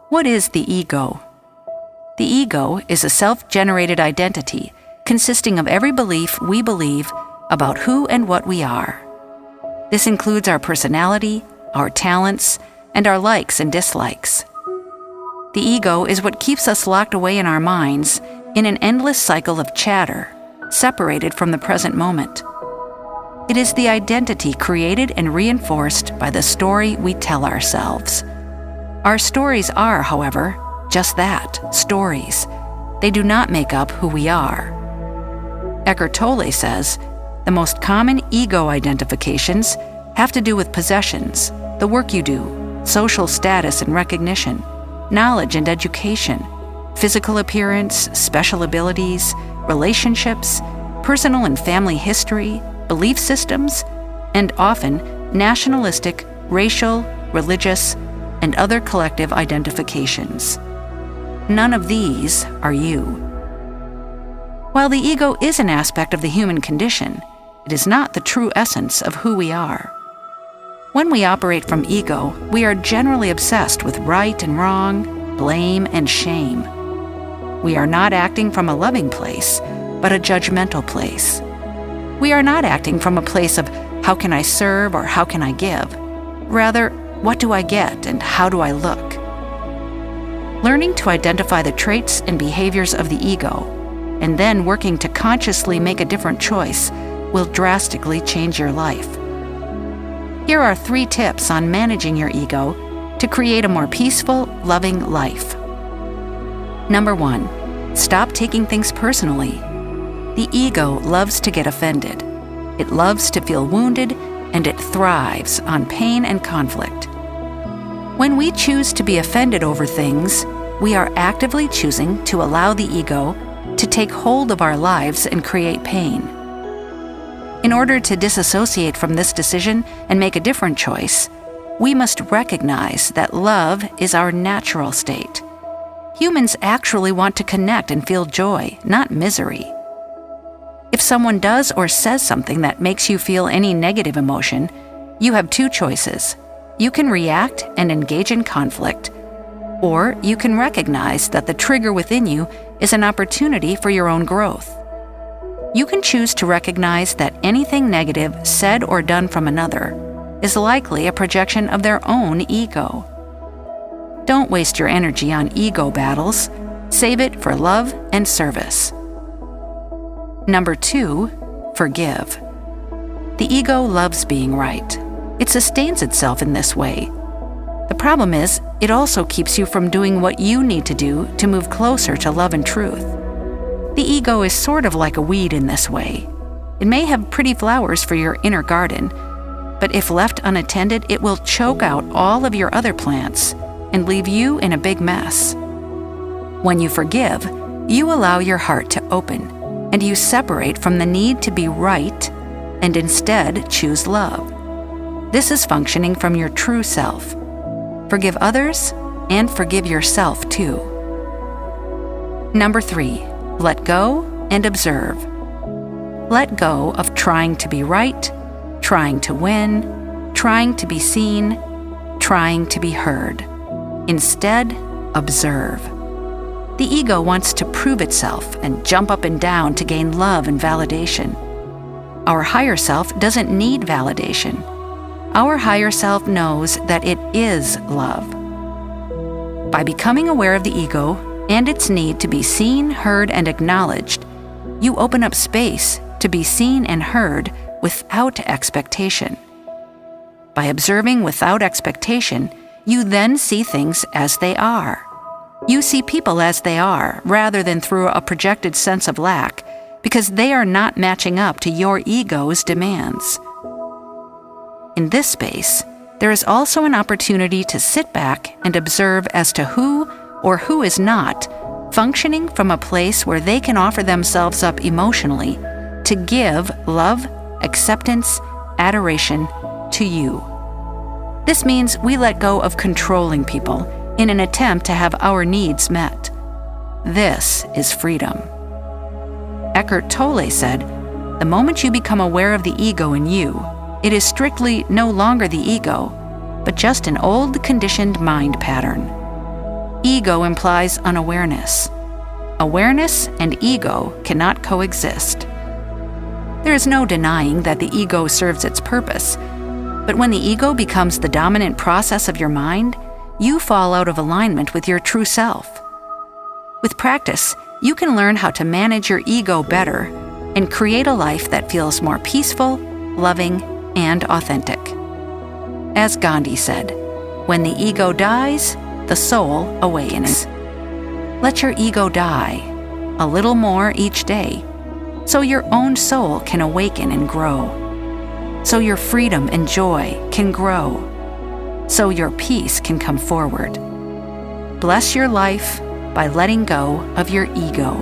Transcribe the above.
What is the ego? The ego is a self-generated identity consisting of every belief we believe about who and what we are. This includes our personality, our talents, and our likes and dislikes. The ego is what keeps us locked away in our minds in an endless cycle of chatter, separated from the present moment. It is the identity created and reinforced by the story we tell ourselves. Our stories are, however, just that, stories. They do not make up who we are. Eckhart Tolle says, the most common ego identifications have to do with possessions, the work you do, social status and recognition, knowledge and education, physical appearance, special abilities, relationships, personal and family history, belief systems, and often nationalistic, racial, religious, and other collective identifications. None of these are you. While the ego is an aspect of the human condition, it is not the true essence of who we are. When we operate from ego, we are generally obsessed with right and wrong, blame and shame. We are not acting from a loving place, but a judgmental place. We are not acting from a place of how can I serve or how can I give. Rather, what do I get and how do I look? Learning to identify the traits and behaviors of the ego, and then working to consciously make a different choice, will drastically change your life. Here are 3 tips on managing your ego to create a more peaceful, loving life. Number 1, stop taking things personally. The ego loves to get offended. It loves to feel wounded, and it thrives on pain and conflict. When we choose to be offended over things, we are actively choosing to allow the ego to take hold of our lives and create pain. In order to disassociate from this decision and make a different choice, we must recognize that love is our natural state. Humans actually want to connect and feel joy, not misery. If someone does or says something that makes you feel any negative emotion, you have 2 choices. You can react and engage in conflict, or you can recognize that the trigger within you is an opportunity for your own growth. You can choose to recognize that anything negative said or done from another is likely a projection of their own ego. Don't waste your energy on ego battles. Save it for love and service. Number 2, forgive. The ego loves being right. It sustains itself in this way. The problem is, it also keeps you from doing what you need to do to move closer to love and truth. The ego is sort of like a weed in this way. It may have pretty flowers for your inner garden, but if left unattended, it will choke out all of your other plants and leave you in a big mess. When you forgive, you allow your heart to open, and you separate from the need to be right and instead choose love. This is functioning from your true self. Forgive others and forgive yourself too. Number 3, let go and observe. Let go of trying to be right, trying to win, trying to be seen, trying to be heard. Instead, observe. The ego wants to prove itself and jump up and down to gain love and validation. Our higher self doesn't need validation. Our higher self knows that it is love. By becoming aware of the ego and its need to be seen, heard, and acknowledged, you open up space to be seen and heard without expectation. By observing without expectation, you then see things as they are. You see people as they are, rather than through a projected sense of lack, because they are not matching up to your ego's demands. In this space, there is also an opportunity to sit back and observe as to who or who is not functioning from a place where they can offer themselves up emotionally to give love, acceptance, adoration to you. This means we let go of controlling people in an attempt to have our needs met. This is freedom. Eckhart Tolle said, "The moment you become aware of the ego in you, it is strictly no longer the ego, but just an old conditioned mind pattern. Ego implies unawareness. Awareness and ego cannot coexist. There is no denying that the ego serves its purpose, but when the ego becomes the dominant process of your mind, you fall out of alignment with your true self. With practice, you can learn how to manage your ego better and create a life that feels more peaceful, loving, and authentic. As Gandhi said, "When the ego dies, the soul awakens." Let your ego die, a little more each day, so your own soul can awaken and grow, so your freedom and joy can grow, so your peace can come forward. Bless your life by letting go of your ego.